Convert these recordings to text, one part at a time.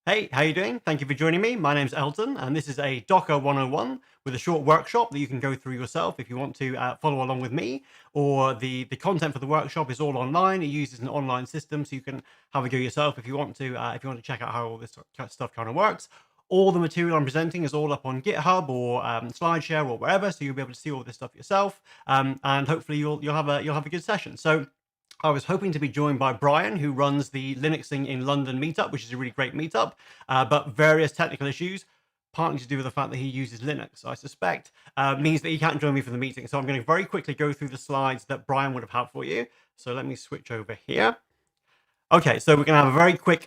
Hey, how you doing? Thank you for joining me. My name's Elton, and this is a Docker 101 with a short workshop that you can go through yourself if you want to follow along with me. Or the content for the workshop is all online. It uses an online system, so you can have a go yourself if you want to. If you want to check out how all this stuff kind of works. All the material I'm presenting is all up on GitHub or SlideShare or wherever, so you'll be able to see all this stuff yourself. And hopefully you'll have a good session. So I was hoping to be joined by Brian, who runs the Linuxing in London meetup, which is a really great meetup, but various technical issues, partly to do with the fact that he uses Linux, I suspect, means that he can't join me for the meeting. So I'm going to very quickly go through the slides that Brian would have had for you. So let me switch over here. Okay, so we're going to have a very quick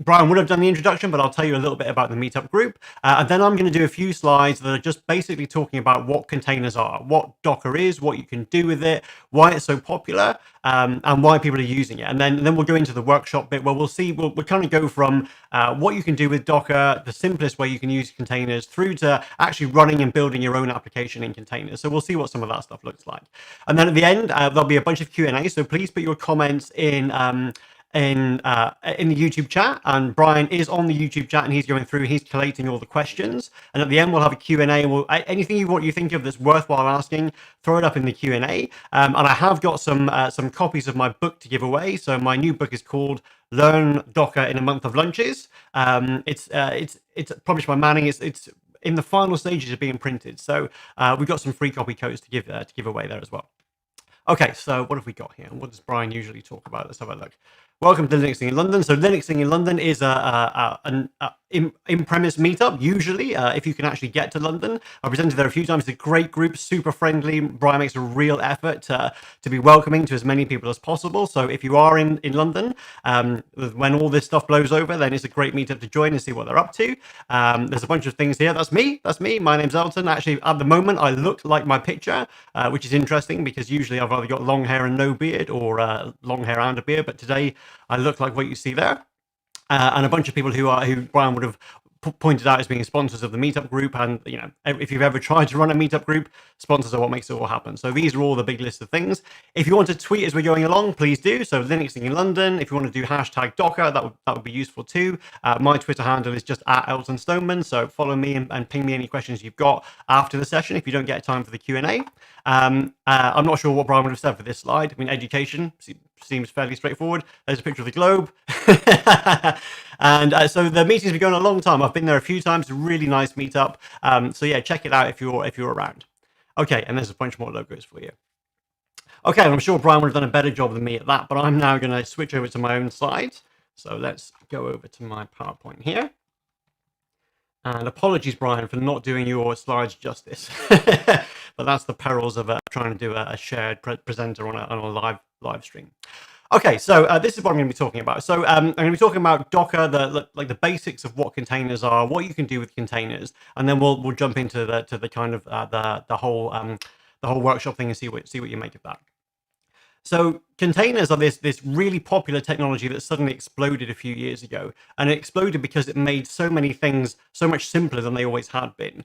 Brian would have done the introduction, but I'll tell you a little bit about the meetup group. And then I'm going to do a few slides that are just basically talking about what containers are, what Docker is, what you can do with it, why it's so popular, and why people are using it. And then we'll go into the workshop bit where we'll kind of go from what you can do with Docker, the simplest way you can use containers, through to actually running and building your own application in containers. So we'll see what some of that stuff looks like. And then at the end, there'll be a bunch of Q&A. So please put your comments in the YouTube chat, and Brian is on the YouTube chat and he's going through, he's collating all the questions, and at the end we'll have a Q&A, and anything you think of that's worthwhile asking, throw it up in the Q&A. And I have got some copies of my book to give away. So my new book is called Learn Docker in a Month of Lunches. It's published by Manning. It's in the final stages of being printed, so we've got some free copy codes to give away there as well. Okay, so what have we got here? What does Brian usually talk about? Let's have a look. Welcome to Linuxing in London. So Linuxing in London is an in-premise meetup, usually, if you can actually get to London. I've presented there a few times. It's a great group, super friendly. Brian makes a real effort to be welcoming to as many people as possible. So if you are in London, when all this stuff blows over, then it's a great meetup to join and see what they're up to. There's a bunch of things here. That's me. My name's Elton. Actually, at the moment, I look like my picture, which is interesting because usually I've either got long hair and no beard or long hair and a beard, but today I look like what you see there. And a bunch of people who Brian would have pointed out as being sponsors of the meetup group. And if you've ever tried to run a meetup group, sponsors are what makes it all happen. So these are all the big list of things. If you want to tweet as we're going along, please do. So Linuxing in London. If you want to do hashtag Docker, that would be useful too. My Twitter handle is just @Elton Stoneman. So follow me and ping me any questions you've got after the session if you don't get time for the Q&A. I'm not sure what Brian would have said for this slide. I mean, education seems fairly straightforward. There's a picture of the globe. And so the meeting's been going a long time. I've been there a few times. A really nice meetup. So yeah, check it out if you're around. Okay, and there's a bunch more logos for you. Okay, I'm sure Brian would have done a better job than me at that, but I'm now going to switch over to my own slides. So let's go over to my PowerPoint here. And apologies, Brian, for not doing your slides justice. But that's the perils of trying to do a shared presenter on a live stream. Okay, so this is what I'm going to be talking about. So I'm going to be talking about Docker, the basics of what containers are, what you can do with containers, and then we'll jump into the kind of the whole workshop thing and see what you make of that. So containers are this really popular technology that suddenly exploded a few years ago, and it exploded because it made so many things so much simpler than they always had been.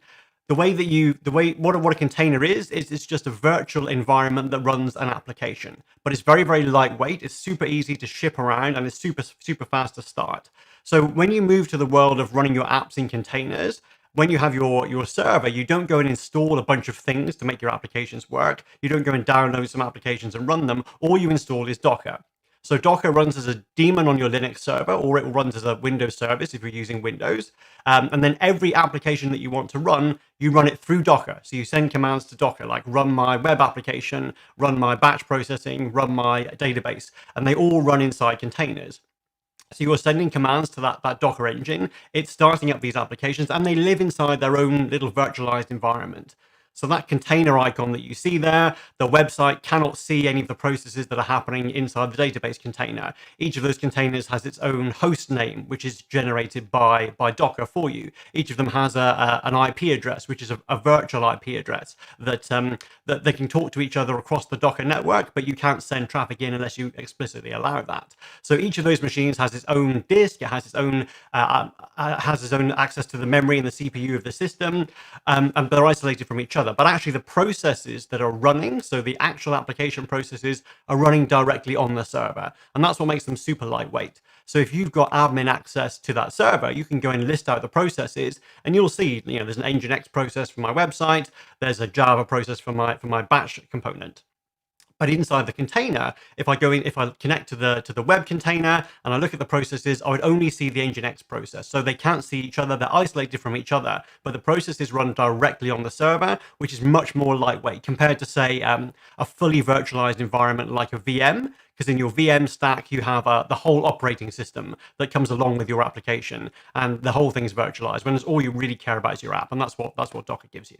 What a container is it's just a virtual environment that runs an application, but it's very, very lightweight. It's super easy to ship around, and it's super fast to start. So when you move to the world of running your apps in containers, when you have your server, you don't go and install a bunch of things to make your applications work. You don't go and download some applications and run them. All you install is Docker. So Docker runs as a daemon on your Linux server, or it runs as a Windows service if you're using Windows. And then every application that you want to run, you run it through Docker. So you send commands to Docker, like run my web application, run my batch processing, run my database, and they all run inside containers. So you're sending commands to that Docker engine. It's starting up these applications, and they live inside their own little virtualized environment. So that container icon that you see there, the website cannot see any of the processes that are happening inside the database container. Each of those containers has its own host name, which is generated by Docker for you. Each of them has an IP address, which is a virtual IP address that they can talk to each other across the Docker network, but you can't send traffic in unless you explicitly allow that. So each of those machines has its own disk. It has its own access to the memory and the CPU of the system, and they're isolated from each other. other, but actually the processes that are running, so the actual application processes, are running directly on the server. And that's what makes them super lightweight. So if you've got admin access to that server, you can go and list out the processes, and you'll see, there's an Nginx process for my website, there's a Java process for my batch component. But inside the container, if I connect to the web container and I look at the processes, I would only see the Nginx process. So they can't see each other, they're isolated from each other, but the processes run directly on the server, which is much more lightweight compared to, say, a fully virtualized environment like a VM, because in your VM stack, you have the whole operating system that comes along with your application, and the whole thing is virtualized, when all you really care about is your app, and that's what Docker gives you.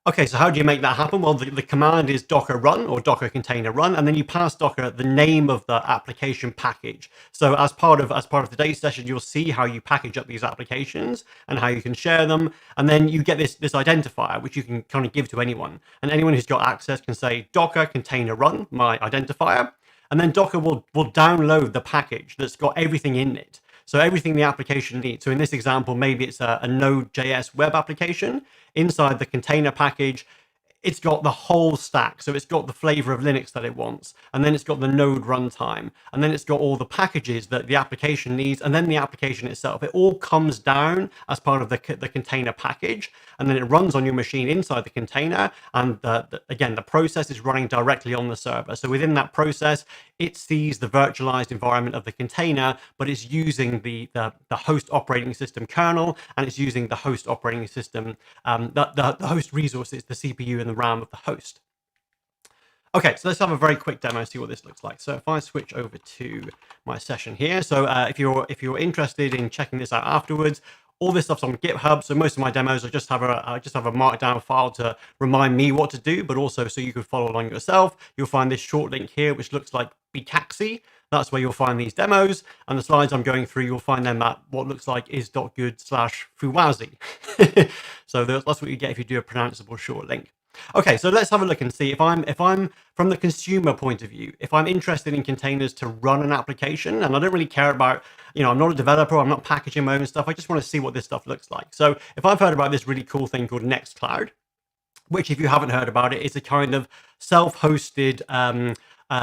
Okay, so how do you make that happen? Well, the command is docker run or docker container run, and then you pass Docker the name of the application package. So as part of today's session, you'll see how you package up these applications and how you can share them, and then you get this identifier which you can kind of give to anyone, and anyone who's got access can say docker container run, my identifier, and then Docker will download the package that's got everything in it. So everything the application needs. So in this example, maybe it's a Node.js web application. Inside the container package, it's got the whole stack. So it's got the flavor of Linux that it wants, and then it's got the Node runtime, and then it's got all the packages that the application needs, and then the application itself. It all comes down as part of the container package, and then it runs on your machine inside the container. And again, the process is running directly on the server. So within that process, it sees the virtualized environment of the container, but it's using the host operating system kernel, and it's using the host operating system, the host resources, the CPU and the RAM of the host. Okay, so let's have a very quick demo and see what this looks like. So if I switch over to my session here, so if you're interested in checking this out afterwards, all this stuff's on GitHub. So most of my demos, I just have a markdown file to remind me what to do, but also so you can follow along yourself. You'll find this short link here, which looks like Bitaxi. That's where you'll find these demos, and the slides I'm going through, you'll find them at what looks like is.good/Fuwazi. So that's what you get if you do a pronounceable short link. Okay, so let's have a look and see if I'm from the consumer point of view, if I'm interested in containers to run an application, and I don't really care about, I'm not a developer, I'm not packaging my own stuff, I just want to see what this stuff looks like. So if I've heard about this really cool thing called Nextcloud, which, if you haven't heard about it, is a kind of self-hosted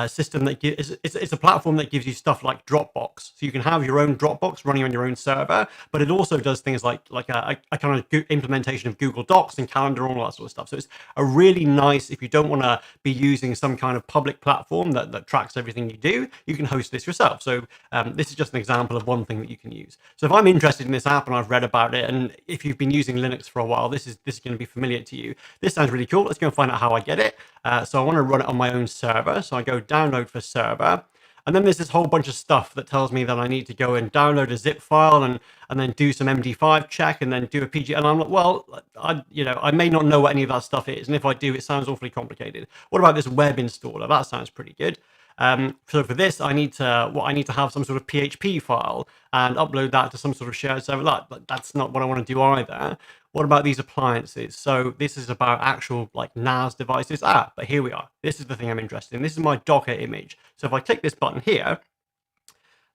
system that it's a platform that gives you stuff like Dropbox. So you can have your own Dropbox running on your own server, but it also does things like a kind of implementation of Google Docs and Calendar and all that sort of stuff. So it's a really nice, if you don't want to be using some kind of public platform that tracks everything you do, you can host this yourself. So this is just an example of one thing that you can use. So if I'm interested in this app and I've read about it, and if you've been using Linux for a while, this is going to be familiar to you. This sounds really cool. Let's go and find out how I get it. So I want to run it on my own server. So I go download for server, and then there's this whole bunch of stuff that tells me that I need to go and download a zip file and then do some MD5 check and then do a PG. And I'm like, well, I may not know what any of that stuff is, and if I do, it sounds awfully complicated. What about this web installer? That sounds pretty good. So for this, I need to have some sort of PHP file and upload that to some sort of shared server. That's not what I want to do either. What about these appliances? So this is about actual like NAS devices. But here we are. This is the thing I'm interested in. This is my Docker image. So if I click this button here,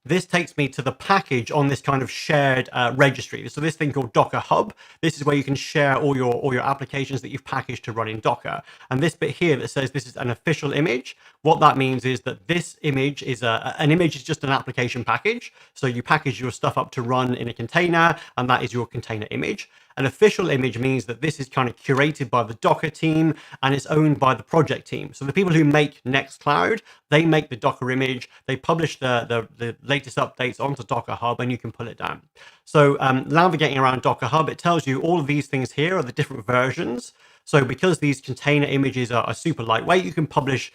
this takes me to the package on this kind of shared registry. So this thing called Docker Hub, this is where you can share all your applications that you've packaged to run in Docker. And this bit here that says this is an official image, what that means is that this image is an image is just an application package. So you package your stuff up to run in a container, and that is your container image. An official image means that this is kind of curated by the Docker team and it's owned by the project team. So the people who make Nextcloud, they make the Docker image, they publish the latest updates onto Docker Hub, and you can pull it down. So navigating around Docker Hub, it tells you all of these things here are the different versions. So because these container images are super lightweight, you can publish,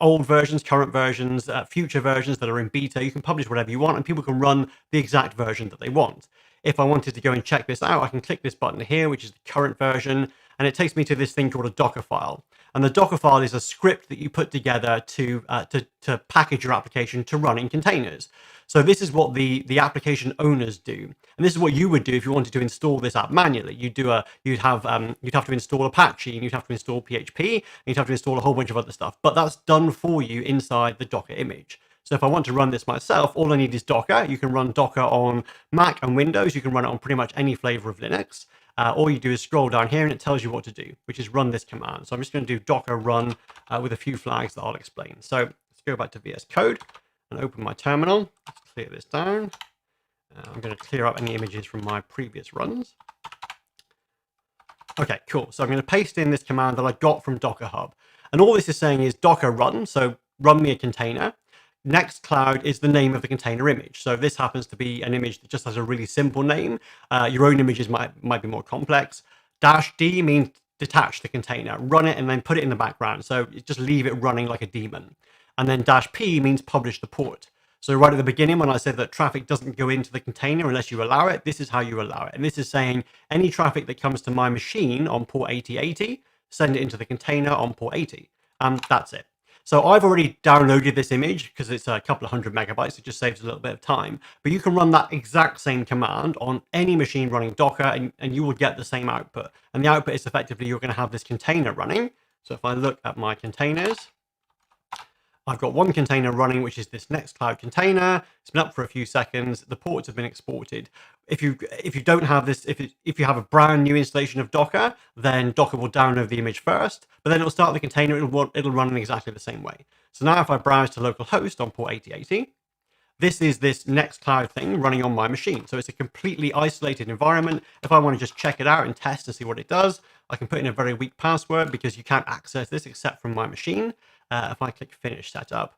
old versions, current versions, future versions that are in beta. You can publish whatever you want, and people can run the exact version that they want. If I wanted to go and check this out, I can click this button here, which is the current version, and it takes me to this thing called a Docker file. And the Docker file is a script that you put together to package your application to run in containers. So this is what the application owners do, and this is what you would do if you wanted to install this app manually. You'd have to install Apache, and you'd have to install PHP, and you'd have to install a whole bunch of other stuff. But that's done for you inside the Docker image. So if I want to run this myself, all I need is Docker. You can run Docker on Mac and Windows. You can run it on pretty much any flavor of Linux. all you do is scroll down here and it tells you what to do, which is run this command. So I'm just going to do docker run with a few flags that I'll explain. So let's go back to VS Code and open my terminal. Let's clear this down. I'm going to clear up any images from my previous runs. Okay, cool. So I'm going to paste in this command that I got from Docker Hub. And all this is saying is docker run, so run me a container. Nextcloud is the name of the container image. So this happens to be an image that just has a really simple name. Your own images might be more complex. -D means detach the container, run it and then put it in the background. So just leave it running like a daemon. And then -P means publish the port. So right at the beginning, when I said that traffic doesn't go into the container unless you allow it, this is how you allow it. And this is saying any traffic that comes to my machine on port 8080, send it into the container on port 80. That's it. So I've already downloaded this image because it's a couple of hundred megabytes. It just saves a little bit of time. But you can run that exact same command on any machine running Docker and you will get the same output. And the output is effectively you're going to have this container running. So if I look at my containers, I've got one container running, which is this Nextcloud container. It's been up for a few seconds. The ports have been exported. If you don't have this, if you have a brand new installation of Docker, then Docker will download the image first, but then it'll start the container. It'll run in exactly the same way. So now if I browse to localhost on port 8080, this is this Nextcloud thing running on my machine. So it's a completely isolated environment. If I want to just check it out and test to see what it does, I can put in a very weak password because you can't access this except from my machine. If I click finish setup,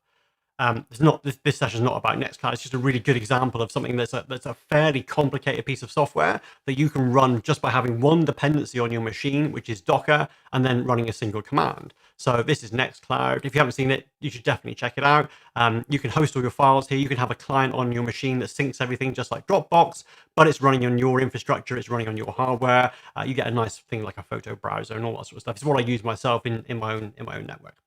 this session is not about Nextcloud. It's just a really good example of something that's a fairly complicated piece of software that you can run just by having one dependency on your machine, which is Docker, and then running a single command. So this is Nextcloud. If you haven't seen it, you should definitely check it out. You can host all your files here. You can have a client on your machine that syncs everything just like Dropbox, but it's running on your infrastructure. It's running on your hardware. You get a nice thing like a photo browser and all that sort of stuff. It's what I use myself in my own network.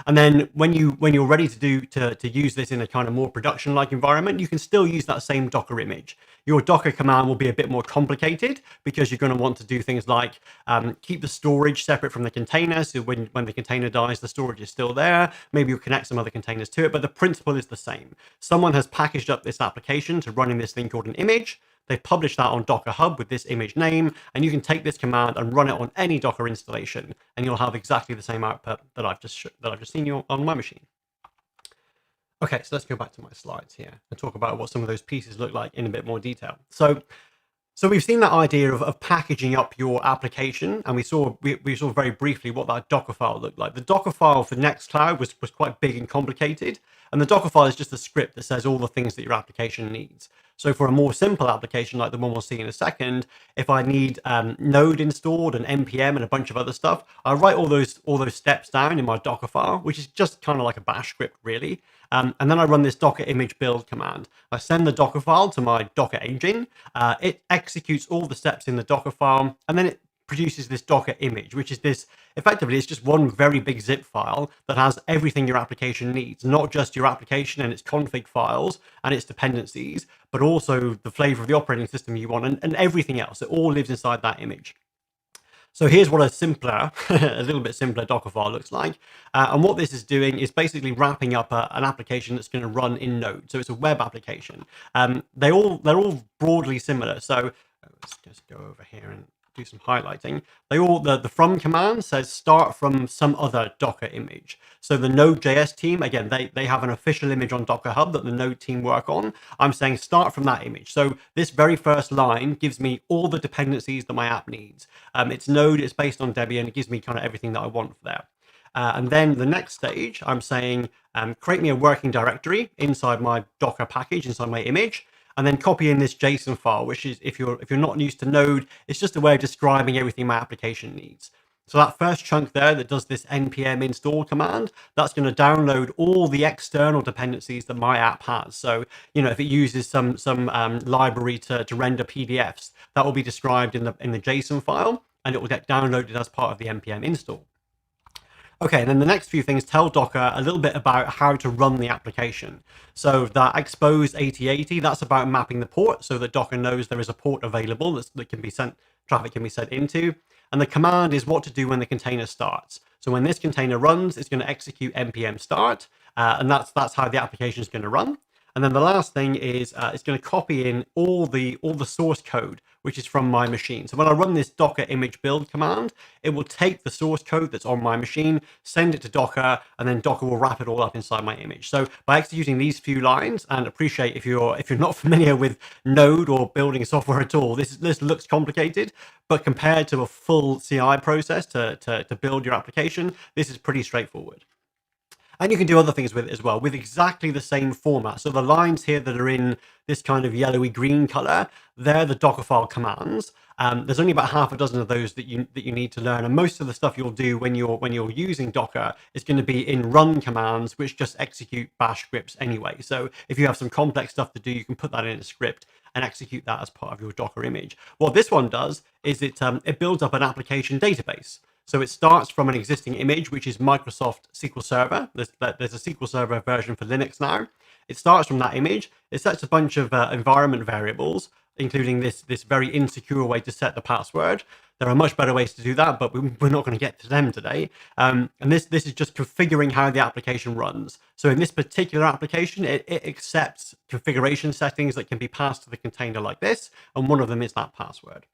And then when you're ready to use this in a kind of more production-like environment, you can still use that same Docker image. Your Docker command will be a bit more complicated because you're going to want to do things like keep the storage separate from the container. So when the container dies, the storage is still there. Maybe you'll connect some other containers to it, but the principle is the same. Someone has packaged up this application to run in this thing called an image. They've published that on Docker Hub with this image name, and you can take this command and run it on any Docker installation, and you'll have exactly the same output that I've just seen you on my machine. Okay, so let's go back to my slides here and talk about what some of those pieces look like in a bit more detail. So we've seen that idea of packaging up your application, and we saw very briefly what that Docker file looked like. The Docker file for Nextcloud was quite big and complicated, and the Docker file is just a script that says all the things that your application needs. So for a more simple application like the one we'll see in a second, if I need Node installed and npm and a bunch of other stuff, I write all those steps down in my Docker file, which is just kind of like a bash script really. And then I run this Docker image build command. I send the Docker file to my Docker engine. It executes all the steps in the Docker file, and then it produces this Docker image, which is effectively, it's just one very big zip file that has everything your application needs, not just your application and its config files and its dependencies, but also the flavor of the operating system you want and everything else. It all lives inside that image. So here's what a simpler, a little bit simpler Docker file looks like. And what this is doing is basically wrapping up an application that's going to run in Node. So it's a web application. They're all broadly similar. So let's just go over here and do some highlighting. The from command says start from some other Docker image. So the Node.js team, again, they have an official image on Docker Hub that the Node team work on. I'm saying start from that image. So this very first line gives me all the dependencies that my app needs. It's Node, it's based on Debian, it gives me kind of everything that I want there. And then the next stage, I'm saying create me a working directory inside my Docker package, inside my image, and then copy in this JSON file, which is, if you're not used to Node, it's just a way of describing everything my application needs. So that first chunk there that does this npm install command, that's going to download all the external dependencies that my app has. So, if it uses some library to render PDFs, that will be described in the JSON file, and it will get downloaded as part of the npm install. Okay, and then the next few things tell Docker a little bit about how to run the application. So that expose 8080, that's about mapping the port so that Docker knows there is a port available that can be sent, traffic can be sent into. And the command is what to do when the container starts. So when this container runs, it's going to execute npm start, and that's how the application is going to run. And then the last thing is it's going to copy in all the source code, which is from my machine. So when I run this Docker image build command, it will take the source code that's on my machine, send it to Docker, and then Docker will wrap it all up inside my image. So by executing these few lines, and appreciate if you're not familiar with Node or building software at all, this looks complicated, but compared to a full CI process to build your application, this is pretty straightforward. And you can do other things with it as well, with exactly the same format. So the lines here that are in this kind of yellowy green color, they're the Dockerfile commands. There's only about half a dozen of those that you need to learn, and most of the stuff you'll do when you're using Docker is going to be in run commands, which just execute bash scripts anyway. So if you have some complex stuff to do, you can put that in a script and execute that as part of your Docker image. What this one does is it builds up an application database. So it starts from an existing image, which is Microsoft SQL Server. There's a SQL Server version for Linux now. It starts from that image. It sets a bunch of environment variables, including this very insecure way to set the password. There are much better ways to do that, but we're not going to get to them today. And this is just configuring how the application runs. So in this particular application, it accepts configuration settings that can be passed to the container like this, and one of them is that password.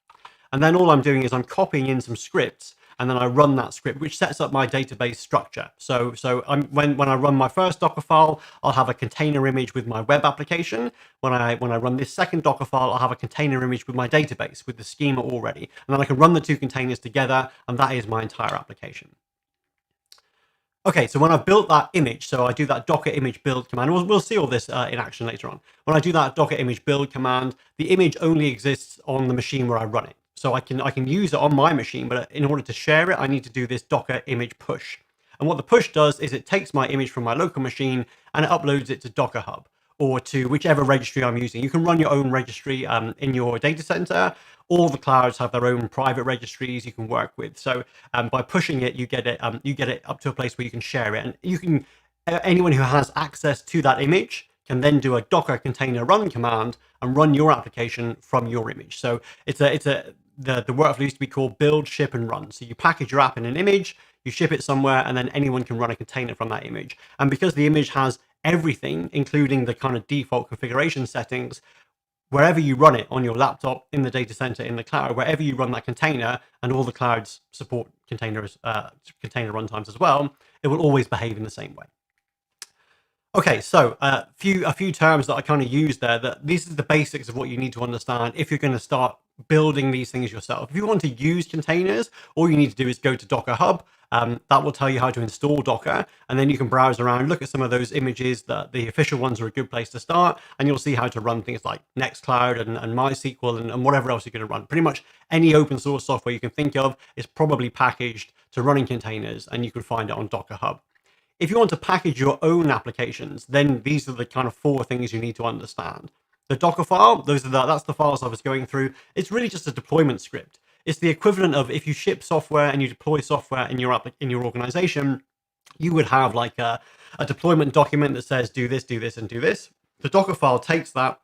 And then all I'm doing is I'm copying in some scripts, and then I run that script, which sets up my database structure. So when I run my first Docker file, I'll have a container image with my web application. When I run this second Docker file, I'll have a container image with my database, with the schema already. And then I can run the two containers together, and that is my entire application. Okay, so when I've built that image, so I do that Docker image build command, we'll see all this in action later on. When I do that Docker image build command, the image only exists on the machine where I run it. So I can use it on my machine, but in order to share it, I need to do this Docker image push. And what the push does is it takes my image from my local machine and it uploads it to Docker Hub or to whichever registry I'm using. You can run your own registry in your data center. All the clouds have their own private registries you can work with. So by pushing it, you get it up to a place where you can share it. And you can anyone who has access to that image can then do a Docker container run command and run your application from your image. So the workflow used to be called build, ship, and run. So you package your app in an image, you ship it somewhere, and then anyone can run a container from that image. And because the image has everything, including the kind of default configuration settings, wherever you run it on your laptop, in the data center, in the cloud, wherever you run that container, and all the clouds support containers, container runtimes as well, it will always behave in the same way. Okay, so a few terms that I kind of use there, that this is the basics of what you need to understand if you're going to start building these things yourself. If you want to use containers, all you need to do is go to Docker Hub. That will tell you how to install Docker, and then you can browse around, look at some of those images. The official ones are a good place to start, and you'll see how to run things like Nextcloud and MySQL and whatever else you're going to run. Pretty much any open source software you can think of is probably packaged to run in containers, and you can find it on Docker Hub. If you want to package your own applications, then these are the kind of four things you need to understand. The Docker file, that's the files I was going through. It's really just a deployment script. It's the equivalent of if you ship software and you deploy software in your organization, you would have like a deployment document that says do this, and do this. The Docker file takes that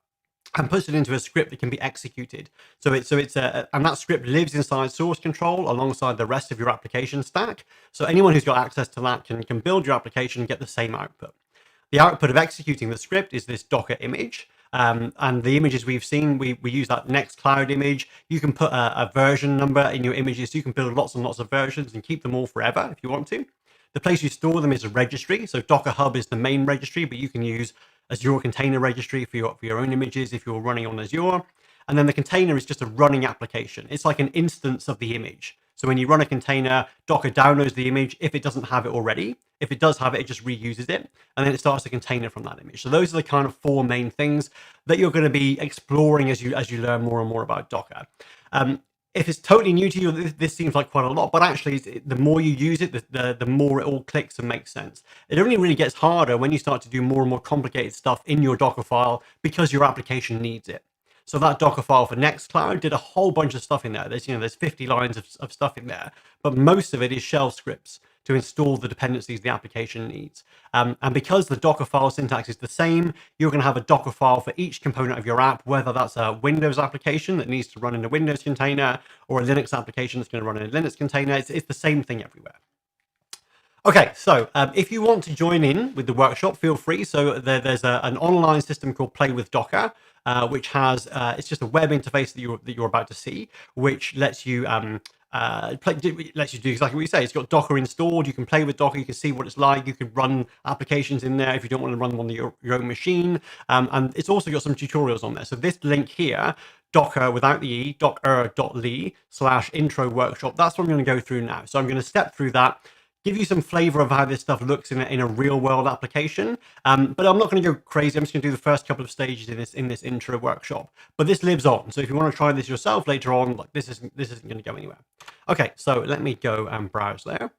and puts it into a script that can be executed. And that script lives inside source control alongside the rest of your application stack. So anyone who's got access to that can build your application and get the same output. The output of executing the script is this Docker image. And the images we've seen, we use that Nextcloud image. You can put a version number in your images. So you can build lots and lots of versions and keep them all forever if you want to. The place you store them is a registry. So Docker Hub is the main registry, but you can use Azure Container Registry for your own images if you're running on Azure. And then the container is just a running application. It's like an instance of the image. So when you run a container, Docker downloads the image if it doesn't have it already. If it does have it, it just reuses it. And then it starts a container from that image. So those are the kind of four main things that you're going to be exploring as you learn more and more about Docker. If it's totally new to you, this seems like quite a lot, but actually the more you use it, the more it all clicks and makes sense. It only really gets harder when you start to do more and more complicated stuff in your Docker file because your application needs it. So that Docker file for Nextcloud did a whole bunch of stuff in there. There's 50 lines of stuff in there, but most of it is shell scripts to install the dependencies the application needs. And because the Docker file syntax is the same, you're going to have a Docker file for each component of your app, whether that's a Windows application that needs to run in a Windows container or a Linux application that's going to run in a Linux container. It's the same thing everywhere. Okay, so if you want to join in with the workshop, feel free. So there's an online system called Play with Docker, which has it's just a web interface that you're about to see, which lets you lets you do exactly what you say. It's got Docker installed. You can play with Docker. You can see what it's like. You can run applications in there if you don't want to run them on your own machine. And it's also got some tutorials on there. So this link here, Docker without the E, docker.ly/intro workshop. That's what I'm going to go through now. So I'm going to step through that, give you some flavor of how this stuff looks in a real world application. But I'm not going to go crazy. I'm just going to do the first couple of stages in this intro workshop. But this lives on. So if you want to try this yourself later on, like this isn't going to go anywhere. Okay, so let me go and browse there.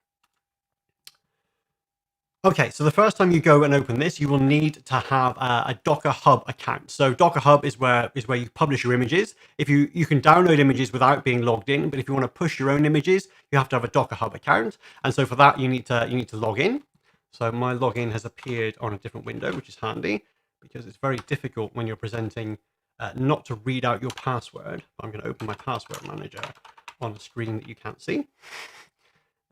Okay, so the first time you go and open this, you will need to have a Docker Hub account. So Docker Hub is where you publish your images. If you can download images without being logged in, but if you want to push your own images, you have to have a Docker Hub account. And so for that, you need to log in. So my login has appeared on a different window, which is handy because it's very difficult when you're presenting not to read out your password. I'm going to open my password manager on a screen that you can't see.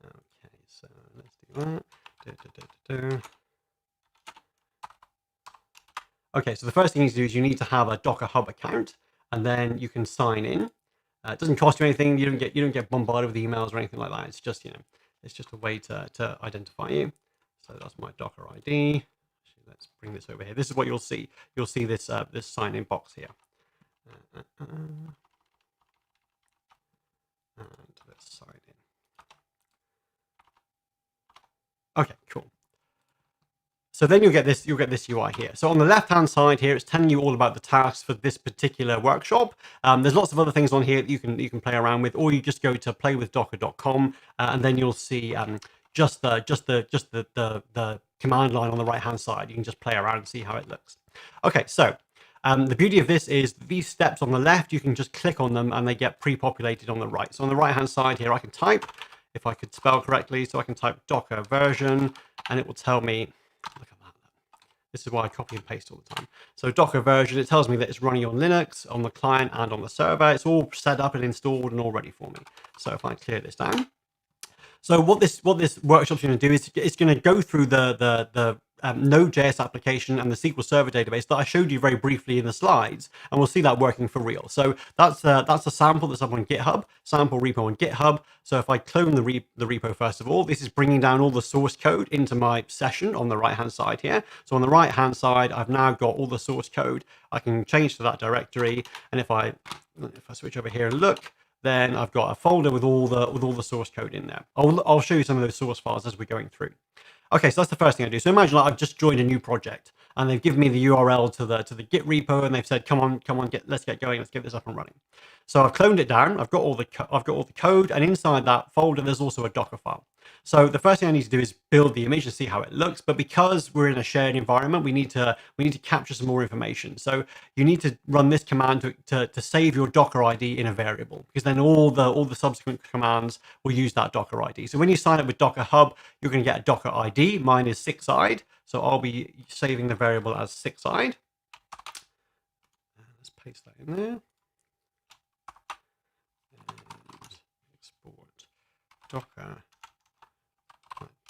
Okay, so let's do that. Okay, so the first thing you need to do is you need to have a Docker Hub account, and then you can sign in. It doesn't cost you anything. You don't get bombarded with emails or anything like that. It's just it's just a way to identify you. So that's my Docker ID. Actually, let's bring this over here. This is what you'll see. You'll see this this sign in box here. And let's sign in. Okay, cool. So then you'll get this UI here. So on the left-hand side here, it's telling you all about the tasks for this particular workshop. There's lots of other things on here that you can play around with, or you just go to playwithdocker.com, and then you'll see just the command line on the right-hand side. You can just play around and see how it looks. Okay, so the beauty of this is these steps on the left, you can just click on them and they get pre-populated on the right. So on the right-hand side here, I can type, if I could spell correctly, so I can type Docker version, and it will tell me, look at that. This is why I copy and paste all the time. So Docker version, it tells me that it's running on Linux, on the client and on the server. It's all set up and installed and all ready for me. So if I clear this down. So what this workshop's going to do is it's going to go through the Node.js application and the SQL Server database that I showed you very briefly in the slides, and we'll see that working for real. So that's a sample that's up on GitHub, sample repo on GitHub. So if I clone the repo first of all, this is bringing down all the source code into my session on the right-hand side here. So on the right-hand side, I've now got all the source code. I can change to that directory, and if I switch over here and look, then I've got a folder with all the source code in there. I'll show you some of those source files as we're going through. Okay, so that's the first thing I do. So imagine like I've just joined a new project and they've given me the URL to the Git repo, and they've said, come on, let's get going, let's get this up and running. So I've cloned it down. I've got all the code, and inside that folder there's also a Docker file. So the first thing I need to do is build the image and see how it looks. But because we're in a shared environment, we need to capture some more information. So you need to run this command to save your Docker ID in a variable, because then all the subsequent commands will use that Docker ID. So when you sign up with Docker Hub, you're going to get a Docker ID. Mine is 6-eyed, so I'll be saving the variable as 6-eyed. Let's paste that in there. And export Docker.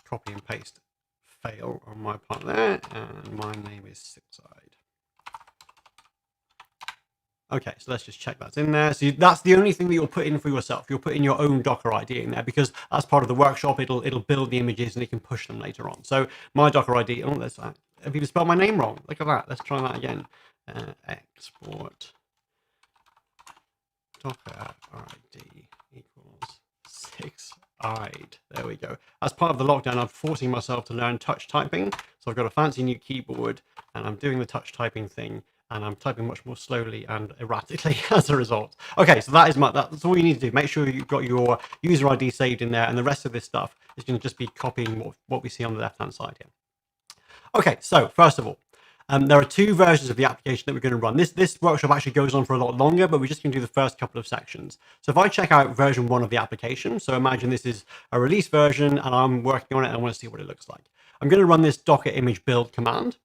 Copy and paste fail on my part there, and my name is 6-eyed. Okay, so let's just check that's in there. So that's the only thing that you'll put in for yourself. You'll put in your own Docker ID in there, because as part of the workshop, it'll build the images and it can push them later on. So my Docker ID, oh, that's that. Have you spelled my name wrong? Look at that. Let's try that again. Export Docker ID equals 6-eyed. There we go. As part of the lockdown, I'm forcing myself to learn touch typing. So I've got a fancy new keyboard and I'm doing the touch typing thing, and I'm typing much more slowly and erratically as a result. Okay, so that's all you need to do. Make sure you've got your user ID saved in there, and the rest of this stuff is going to just be copying what we see on the left-hand side here. Okay, so first of all, there are two versions of the application that we're going to run. This workshop actually goes on for a lot longer, but we're just going to do the first couple of sections. So if I check out version 1 of the application, so imagine this is a release version and I'm working on it and I want to see what it looks like. I'm going to run this Docker image build command.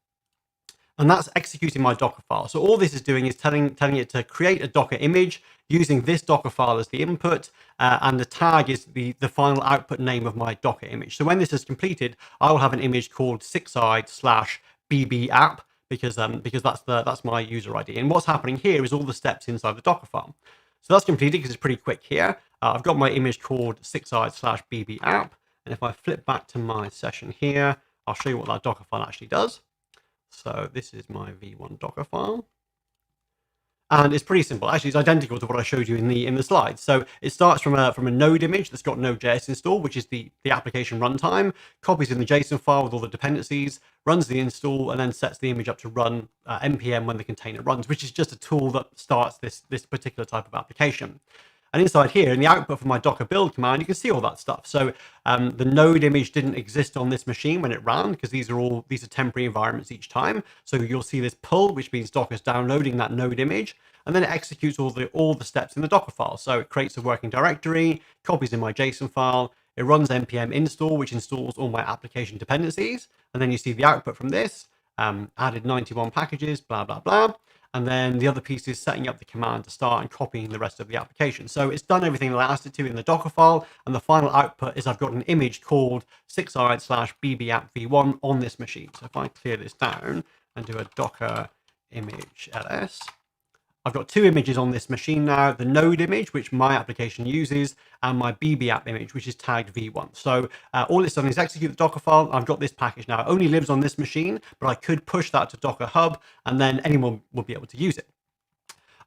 and that's executing my Docker file. So all this is doing is telling it to create a Docker image using this Docker file as the input, and the tag is the final output name of my Docker image. So when this is completed, I will have an image called 6side/bb app, because that's my user ID. And what's happening here is all the steps inside the Docker file. So that's completed because it's pretty quick here. I've got my image called 6side/bb app, and if I flip back to my session here, I'll show you what that Docker file actually does. So this is my v1 Docker file. And it's pretty simple. Actually, it's identical to what I showed you in the slides. So it starts from a node image that's got Node.js installed, which is the application runtime, copies in the JSON file with all the dependencies, runs the install, and then sets the image up to run npm when the container runs, which is just a tool that starts this particular type of application. And inside here, in the output for my Docker build command, you can see all that stuff. So the node image didn't exist on this machine when it ran, because these are temporary environments each time. So you'll see this pull, which means Docker's downloading that node image, and then it executes all the steps in the Docker file. So it creates a working directory, copies in my JSON file, it runs npm install, which installs all my application dependencies, and then you see the output from this, added 91 packages, blah, blah, blah. And then the other piece is setting up the command to start and copying the rest of the application. So it's done everything it asked it to in the Docker file. And the final output is I've got an image called 6side/bb-app-v1 on this machine. So if I clear this down and do a Docker image ls, I've got two images on this machine now, the node image, which my application uses, and my BB app image, which is tagged v1. So all it's done is execute the Docker file. I've got this package now. It only lives on this machine, but I could push that to Docker Hub, and then anyone will be able to use it.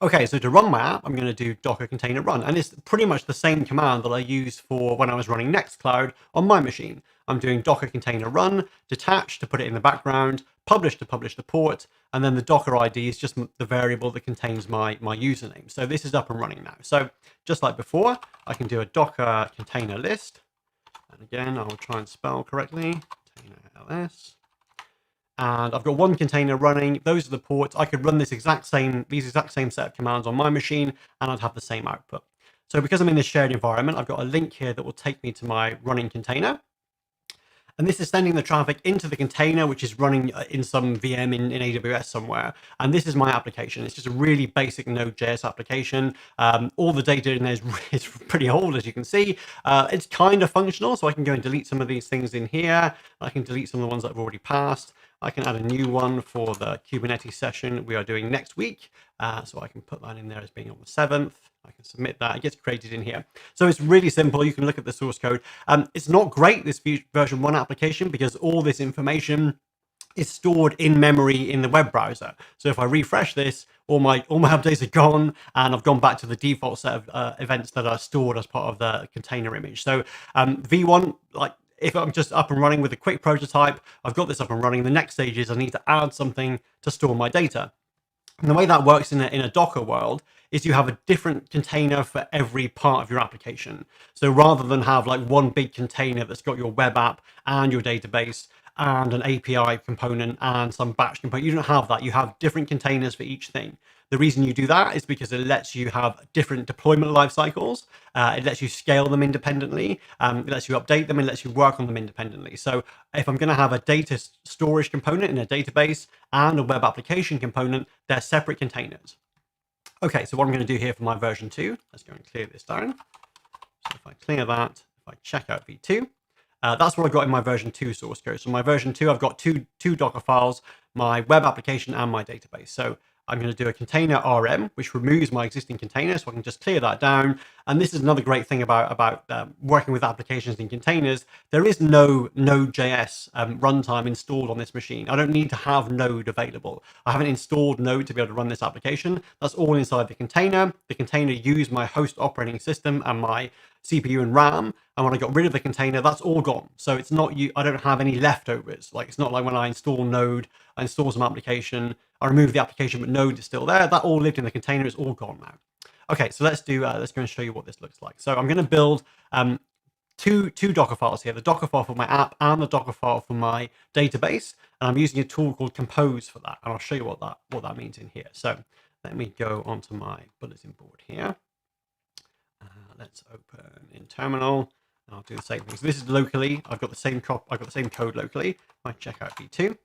Okay, so to run my app, I'm going to do Docker container run. And it's pretty much the same command that I used for when I was running Nextcloud on my machine. I'm doing Docker container run, detach to put it in the background, publish to publish the port, and then the Docker ID is just the variable that contains my username. So this is up and running now. So just like before, I can do a Docker container list. And again, I will try and spell correctly, container ls. And I've got one container running. Those are the ports. I could run these exact same set of commands on my machine, and I'd have the same output. So because I'm in this shared environment, I've got a link here that will take me to my running container. And this is sending the traffic into the container, which is running in some VM in AWS somewhere. And this is my application. It's just a really basic Node.js application. All the data in there is pretty old, as you can see. It's kind of functional, so I can go and delete some of these things in here. I can delete some of the ones that I've already passed. I can add a new one for the Kubernetes session we are doing next week. So I can put that in there as being on the 7th. I can submit that. It gets created in here. So it's really simple. You can look at the source code. It's not great, this version 1 application, because all this information is stored in memory in the web browser. So if I refresh this, all my updates are gone, and I've gone back to the default set of events that are stored as part of the container image. So v1, like, if I'm just up and running with a quick prototype, I've got this up and running. The next stage is I need to add something to store my data. And the way that works in a Docker world is you have a different container for every part of your application. So rather than have like one big container that's got your web app and your database and an API component and some batch component, you don't have that. You have different containers for each thing. The reason you do that is because it lets you have different deployment life cycles. It lets you scale them independently. It lets you update them and lets you work on them independently. So if I'm going to have a data storage component in a database and a web application component, they're separate containers. Okay, so what I'm going to do here for my version 2, let's go and clear this down. So if I clear that, if I check out v2, that's what I've got in my version 2 source code. So my version 2, I've got two Docker files, my web application and my database. So I'm going to do a container RM, which removes my existing container, so I can just clear that down. And this is another great thing about working with applications in containers. There is no Node.js runtime installed on this machine. I don't need to have Node available. I haven't installed Node to be able to run this application. That's all inside the container. The container used my host operating system and my CPU and RAM, and when I got rid of the container, that's all gone. So it's not I don't have any leftovers. Like, it's not like when I install Node, I install some application, I remove the application, but Node is still there. That all lived in the container. It's all gone now. Okay, so let's go and show you what this looks like. So I'm going to build two Docker files here, the Docker file for my app and the Docker file for my database. And I'm using a tool called Compose for that. And I'll show you what that means in here. So let me go onto my bulletin board here. Let's open in terminal, and I'll do the same thing. So this is locally. I've got the same code locally. I check out v2 and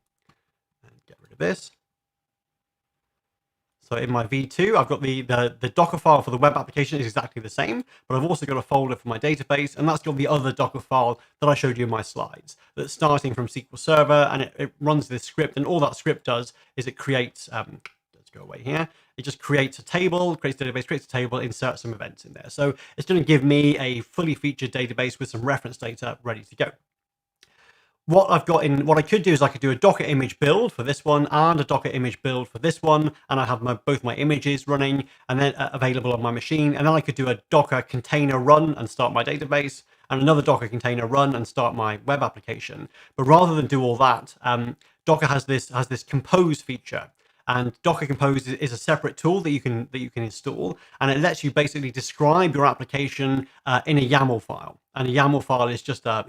get rid of this. So in my V2, I've got the Docker file for the web application is exactly the same, but I've also got a folder for my database, and that's got the other Docker file that I showed you in my slides. That's starting from SQL Server, and it runs this script, and all that script does is it creates, let's go away here, it just creates a table, creates a database, creates a table, inserts some events in there. So it's going to give me a fully featured database with some reference data ready to go. What I could do is I could do a Docker image build for this one and a Docker image build for this one, and I have both my images running and then available on my machine. And then I could do a Docker container run and start my database, and another Docker container run and start my web application. But rather than do all that, Docker has this compose feature. And Docker Compose is a separate tool that you can install, and it lets you basically describe your application in a YAML file. And a YAML file is just a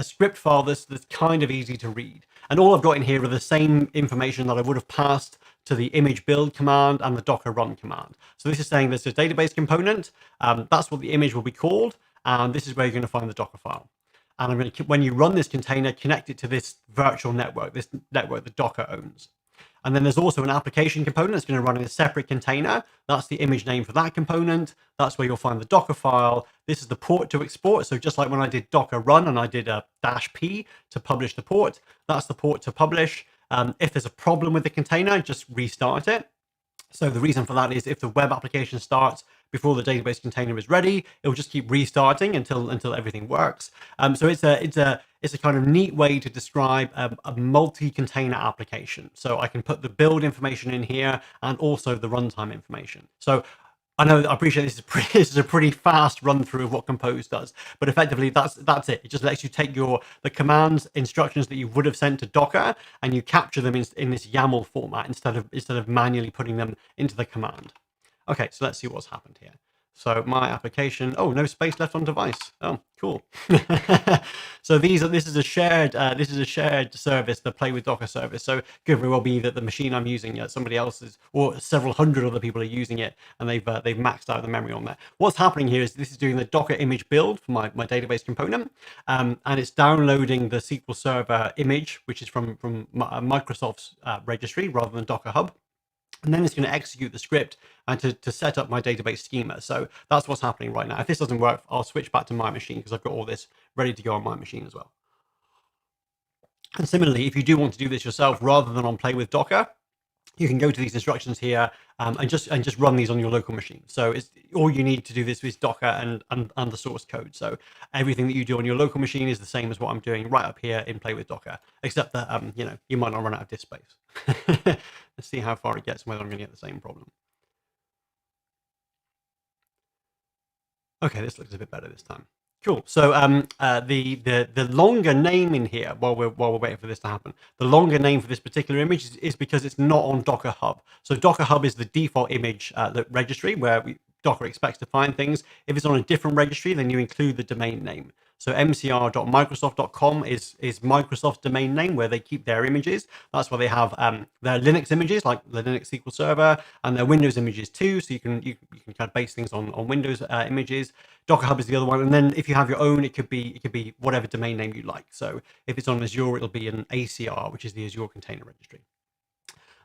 script file that's kind of easy to read. And all I've got in here are the same information that I would have passed to the image build command and the Docker run command. So this is saying there's a database component. That's what the image will be called. And this is where you're going to find the Docker file. And I'm going to, when you run this container, connect it to this virtual network, this network that Docker owns. And then there's also an application component that's going to run in a separate container. That's the image name for that component. That's where you'll find the Docker file. This is the port to export. So just like when I did Docker run and I did a -p to publish the port, that's the port to publish. If there's a problem with the container, just restart it. So the reason for that is if the web application starts before the database container is ready, it will just keep restarting until everything works. So it's a kind of neat way to describe a multi-container application. So I can put the build information in here and also the runtime information. So I appreciate this is a pretty fast run through of what Compose does, but effectively that's it. It just lets you take the commands, instructions that you would have sent to Docker, and you capture them in this YAML format instead of manually putting them into the command. Okay, so let's see what's happened here. So my application, oh, no space left on device. Oh, cool. So this is a shared service, the Play with Docker service. So it could very well be that the machine I'm using, somebody else's, or several hundred other people are using it, and they've maxed out the memory on there. What's happening here is this is doing the Docker image build for my database component, and it's downloading the SQL Server image, which is from Microsoft's registry rather than Docker Hub. And then it's going to execute the script and to set up my database schema. So that's what's happening right now. If this doesn't work, I'll switch back to my machine because I've got all this ready to go on my machine as well. And similarly, if you do want to do this yourself rather than on Play with Docker, you can go to these instructions here and just run these on your local machine. So it's all you need to do this with Docker and the source code. So everything that you do on your local machine is the same as what I'm doing right up here in Play with Docker, except that you might not run out of disk space. Let's see how far it gets and whether I'm going to get the same problem. Okay, this looks a bit better this time. Cool. So the longer name in here, while we're waiting for this to happen, the longer name for this particular image is because it's not on Docker Hub. So Docker Hub is the default image registry where Docker expects to find things. If it's on a different registry, then you include the domain name. So mcr.microsoft.com is Microsoft's domain name where they keep their images. That's where they have their Linux images, like the Linux SQL Server, and their Windows images too. So you can kind of base things on Windows images. Docker Hub is the other one, and then if you have your own, it could be whatever domain name you like. So if it's on Azure, it'll be an ACR, which is the Azure Container Registry.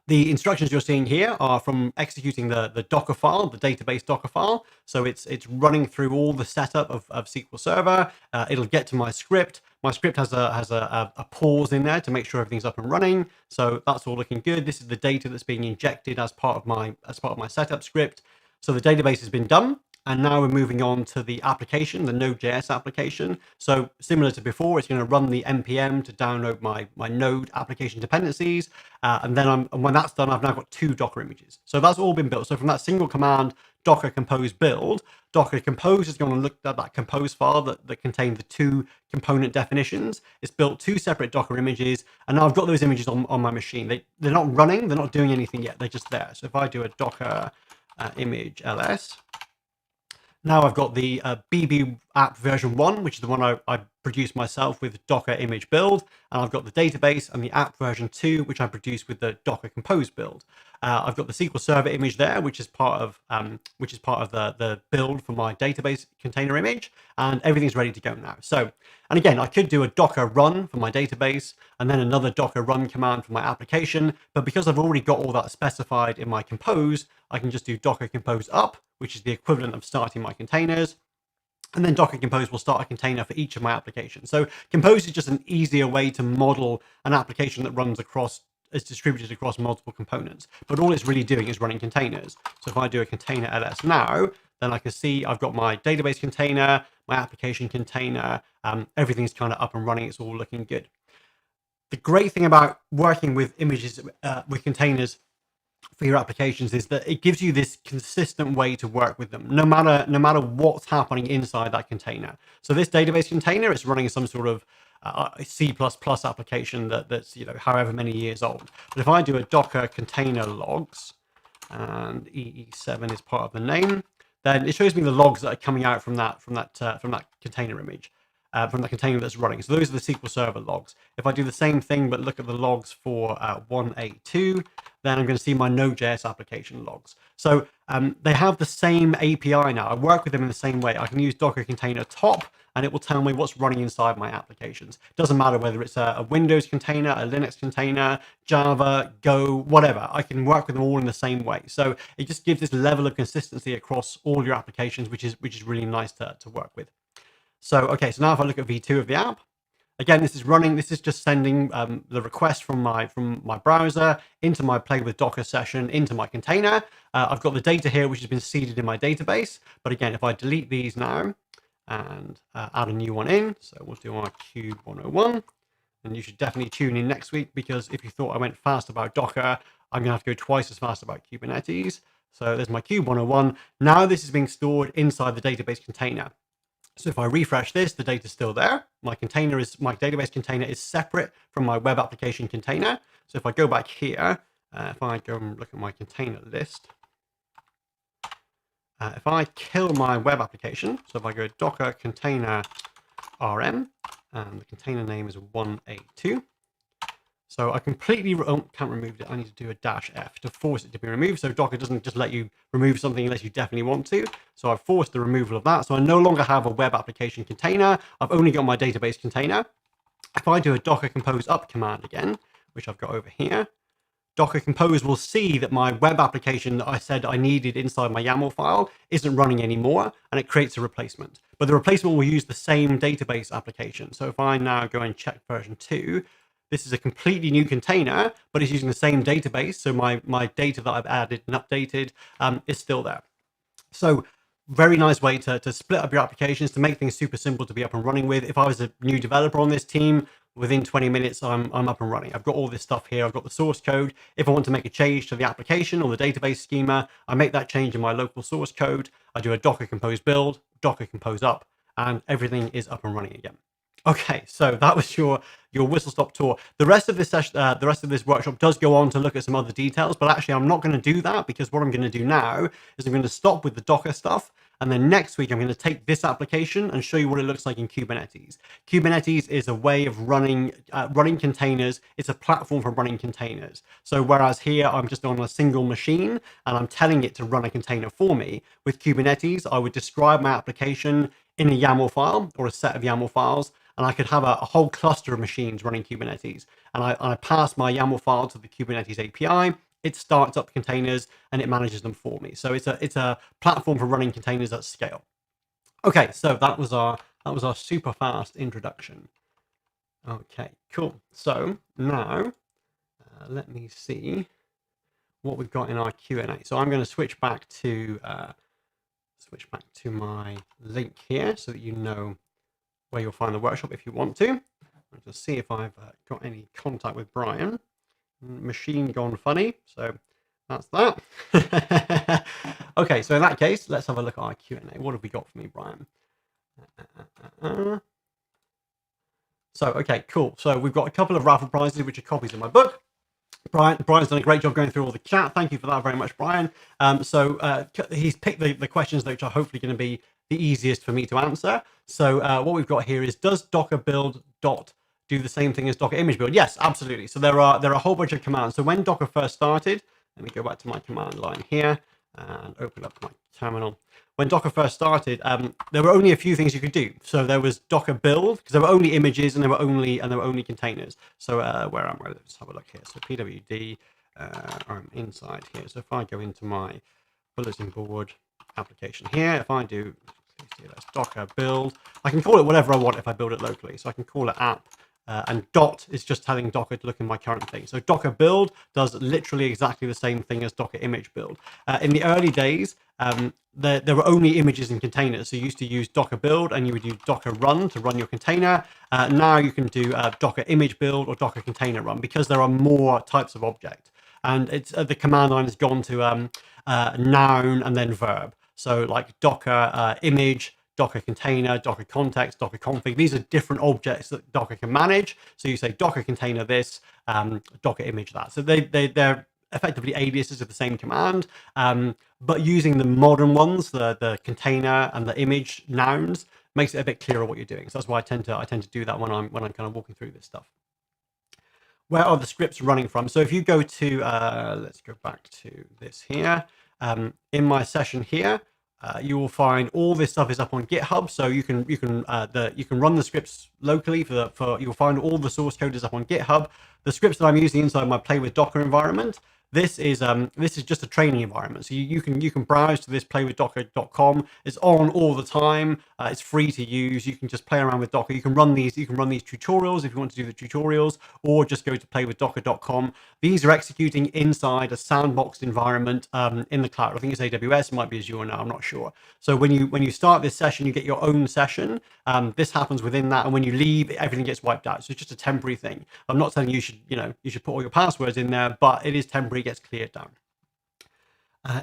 The instructions you're seeing here are from executing the Docker file, the database Docker file. So it's running through all the setup of SQL Server. It'll get to my script. My script has a pause in there to make sure everything's up and running. So that's all looking good. This is the data that's being injected as part of my setup script. So the database has been done. And now we're moving on to the application, the Node.js application. So similar to before, it's going to run the npm to download my Node application dependencies. And when that's done, I've now got 2 Docker images. So that's all been built. So from that single command, Docker Compose build, Docker Compose is going to look at that compose file that contained the 2 component definitions. It's built 2 separate Docker images. And now I've got those images on my machine. They're not running. They're not doing anything yet. They're just there. So if I do a Docker image ls, now I've got the BB app version 1, which is the one I produced myself with Docker image build, and I've got the database and the app version 2, which I produced with the Docker Compose build. I've got the SQL Server image there, which is part of the build for my database container image, and everything's ready to go now. So, and again, I could do a Docker run for my database and then another Docker run command for my application, but because I've already got all that specified in my Compose, I can just do Docker Compose up, which is the equivalent of starting my containers. And then Docker Compose will start a container for each of my applications. So Compose is just an easier way to model an application that runs across, is distributed across multiple components. But all it's really doing is running containers. So if I do a container ls now, then I can see I've got my database container, my application container, everything's kind of up and running. It's all looking good. The great thing about working with images, with containers for your applications, is that it gives you this consistent way to work with them, no matter what's happening inside that container. So this database container is running some sort of C++ application that's however many years old. But if I do a Docker container logs, and EE7 is part of the name, then it shows me the logs that are coming out from that container image. From the container that's running. So those are the SQL Server logs. If I do the same thing, but look at the logs for 182, then I'm going to see my Node.js application logs. So they have the same API now. I work with them in the same way. I can use Docker container top, and it will tell me what's running inside my applications. Doesn't matter whether it's a Windows container, a Linux container, Java, Go, whatever. I can work with them all in the same way. So it just gives this level of consistency across all your applications, which is really nice to work with. So, okay, so now if I look at v2 of the app, again, this is running. This is just sending the request from my browser into my Play with Docker session into my container. I've got the data here, which has been seeded in my database. But again, if I delete these now and add a new one in, so we'll do our Cube 101. And you should definitely tune in next week, because if you thought I went fast about Docker, I'm going to have to go twice as fast about Kubernetes. So there's my Cube 101. Now this is being stored inside the database container. So if I refresh this, the data is still there. My database container is separate from my web application container. So if I go back here, if I go and look at my container list, if I kill my web application, so if I go Docker container rm, and the container name is 182. So I completely can't remove it. I need to do a -F to force it to be removed. So Docker doesn't just let you remove something unless you definitely want to. So I've forced the removal of that. So I no longer have a web application container. I've only got my database container. If I do a Docker Compose up command again, which I've got over here, Docker Compose will see that my web application that I said I needed inside my YAML file isn't running anymore, and it creates a replacement. But the replacement will use the same database application. So if I now go and check version 2, this is a completely new container, but it's using the same database. So my data that I've added and updated is still there. So very nice way to split up your applications, to make things super simple to be up and running with. If I was a new developer on this team, within 20 minutes, I'm up and running. I've got all this stuff here. I've got the source code. If I want to make a change to the application or the database schema, I make that change in my local source code. I do a Docker Compose build, Docker Compose up, and everything is up and running again. Okay, so that was your whistle-stop tour. The rest of this session, the rest of this workshop does go on to look at some other details, but actually I'm not going to do that, because what I'm going to do now is I'm going to stop with the Docker stuff, and then next week I'm going to take this application and show you what it looks like in Kubernetes. Kubernetes is a way of running containers. It's a platform for running containers. So whereas here I'm just on a single machine and I'm telling it to run a container for me, with Kubernetes I would describe my application in a YAML file or a set of YAML files, and I could have a whole cluster of machines running Kubernetes. And I pass my YAML file to the Kubernetes API. It starts up containers and it manages them for me. So it's a platform for running containers at scale. Okay, so that was our super fast introduction. Okay, cool. So now let me see what we've got in our Q&A. So I'm going to switch back to my link here so that you know where you'll find the workshop if you want to. I'll just see if I've got any contact with Brian. Machine gone funny, so that's that. Okay, so in that case, let's have a look at our Q&A. What have we got for me, Brian? So, okay, cool. So we've got a couple of raffle prizes, which are copies of my book. Brian's done a great job going through all the chat. Thank you for that very much, Brian. He's picked the questions which are hopefully going to be the easiest for me to answer. So what we've got here is, does Docker build dot do the same thing as Docker image build? Yes, absolutely. So there are a whole bunch of commands. So when Docker first started, let me go back to my command line here and open up my terminal. When Docker first started, there were only a few things you could do. So there was Docker build, because there were only images and there were only containers. So where am I? Let's have a look here. So pwd, I'm inside here. So if I go into my bulletin board application here, if I do, that's Docker build, I can call it whatever I want if I build it locally. So I can call it app. And dot is just telling Docker to look in my current thing. So Docker build does literally exactly the same thing as Docker image build. In the early days, there were only images in containers. So you used to use Docker build and you would use Docker run to run your container. Now you can do Docker image build or Docker container run, because there are more types of object. And it's the command line has gone to noun and then verb. So like Docker image, Docker container, Docker context, Docker config. These are different objects that Docker can manage. So you say Docker container this, Docker image that. So they're effectively aliases of the same command, but using the modern ones, the container and the image nouns, makes it a bit clearer what you're doing. So that's why I tend to do that when I'm kind of walking through this stuff. Where are the scripts running from? So if you go to, let's go back to this here, in my session here, you will find all this stuff is up on GitHub, so you can run the scripts locally you'll find all the source code is up on GitHub. The scripts that I'm using inside my Play with Docker environment, this is just a training environment. So you can browse to this playwithdocker.com. It's on all the time. It's free to use. You can just play around with Docker. You can run these tutorials if you want to do the tutorials, or just go to playwithdocker.com. These are executing inside a sandboxed environment in the cloud. I think it's AWS. It might be Azure now. I'm not sure. So when you start this session, you get your own session. This happens within that, and when you leave, everything gets wiped out. So it's just a temporary thing. I'm not saying you should put all your passwords in there, but it is temporary. Gets cleared down.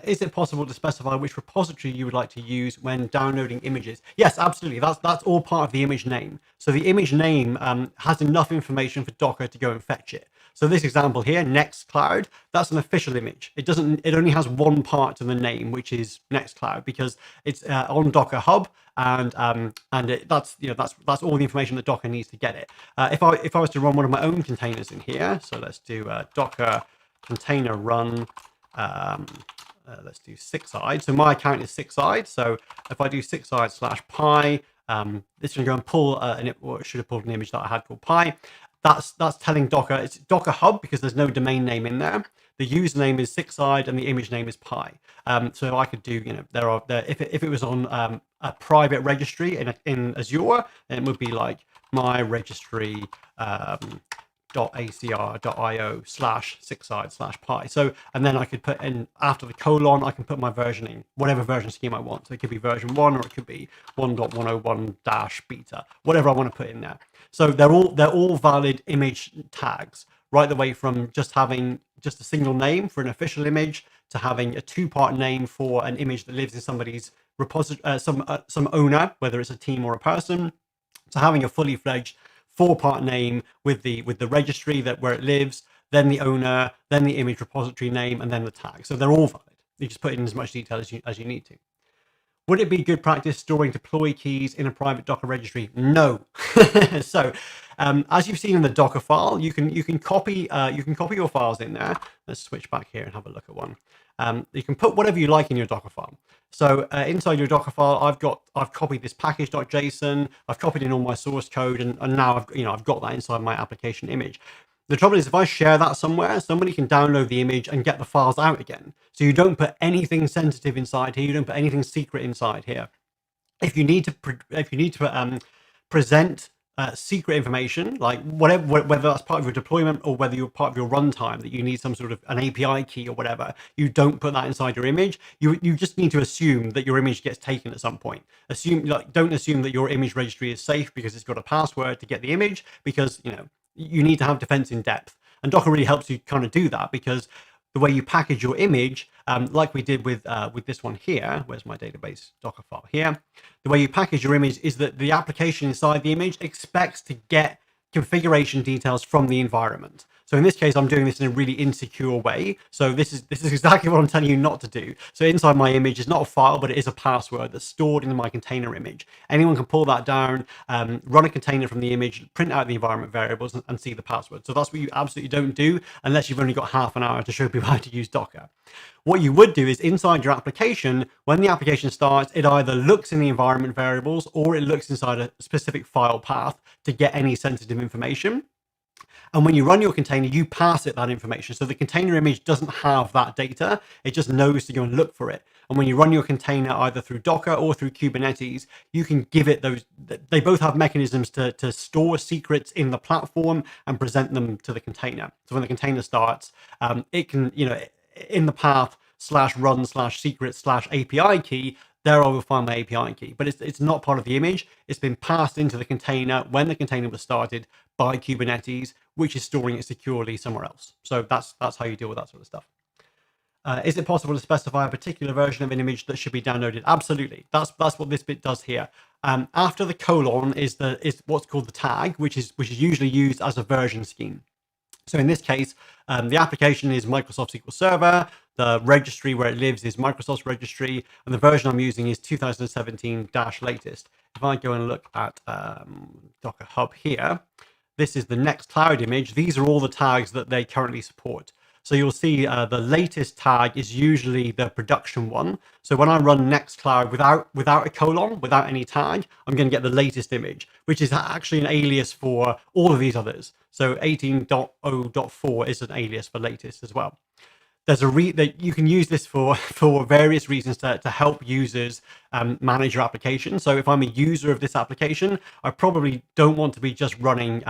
Is it possible to specify which repository you would like to use when downloading images? Yes, absolutely. That's all part of the image name. So the image name has enough information for Docker to go and fetch it. So this example here, Nextcloud, that's an official image. It only has one part to the name, which is Nextcloud, because it's on Docker Hub, and that's all the information that Docker needs to get it. If I was to run one of my own containers in here, so let's do Docker container run, let's do 6side. So my account is 6side. So if I do 6side/pi, this is going to go and pull it should have pulled an image that I had called pi. That's telling Docker it's Docker Hub, because there's no domain name in there. The username is 6side and the image name is pi. So I could do, if it was on a private registry in Azure, then it would be like my registry .acr.io/6side/pi. So, and then I could put in, after the colon, I can put my versioning, whatever version scheme I want. So it could be version 1, or it could be 1.101-beta, whatever I want to put in there. So they're all valid image tags, right the way from just having just a single name for an official image, to having a 2-part name for an image that lives in somebody's repository, some owner, whether it's a team or a person, to having a fully fledged 4-part name with the registry where it lives, then the owner, then the image repository name, and then the tag. So they're all valid. You just put in as much detail as you need to. Would it be good practice storing deploy keys in a private Docker registry? No. So as you've seen in the Docker file, you can copy your files in there. Let's switch back here and have a look at one. You can put whatever you like in your Docker file. So inside your Docker file, I've copied this package.json. I've copied in all my source code, and now I've got that inside my application image. The trouble is, if I share that somewhere, somebody can download the image and get the files out again. So you don't put anything sensitive inside here. You don't put anything secret inside here. If you need to present secret information, like whether that's part of your deployment or whether you're part of your runtime, that you need some sort of an API key or whatever, you don't put that inside your image. You just need to assume that your image gets taken at some point. Don't assume that your image registry is safe because it's got a password to get the image, because you need to have defense in depth. And Docker really helps you kind of do that, because the way you package your image, like we did with this one here, where's my database Docker file here? The way you package your image is that the application inside the image expects to get configuration details from the environment. So in this case, I'm doing this in a really insecure way. So this is exactly what I'm telling you not to do. So inside my image is not a file, but it is a password that's stored in my container image. Anyone can pull that down, run a container from the image, print out the environment variables, and see the password. So that's what you absolutely don't do unless you've only got half an hour to show people how to use Docker. What you would do is inside your application, when the application starts, it either looks in the environment variables or it looks inside a specific file path to get any sensitive information. And when you run your container, you pass it that information. So the container image doesn't have that data. It just knows to go and look for it. And when you run your container either through Docker or through Kubernetes, you can give it those. They both have mechanisms to store secrets in the platform and present them to the container. So when the container starts, it can, in the path /run/secret/API key, there I will find my API key, but it's not part of the image. It's been passed into the container when the container was started by Kubernetes, which is storing it securely somewhere else. So that's how you deal with that sort of stuff. Is it possible to specify a particular version of an image that should be downloaded? Absolutely. That's what this bit does here. After the colon is what's called the tag, which is usually used as a version scheme. So in this case, the application is Microsoft SQL Server. The registry where it lives is Microsoft's registry, and the version I'm using is 2017-latest. If I go and look at Docker Hub here, this is the Nextcloud image. These are all the tags that they currently support. So you'll see the latest tag is usually the production one. So when I run Nextcloud without a colon, without any tag, I'm going to get the latest image, which is actually an alias for all of these others. So 18.0.4 is an alias for latest as well. There's that you can use this for various reasons to help users manage your application. So if I'm a user of this application, I probably don't want to be just running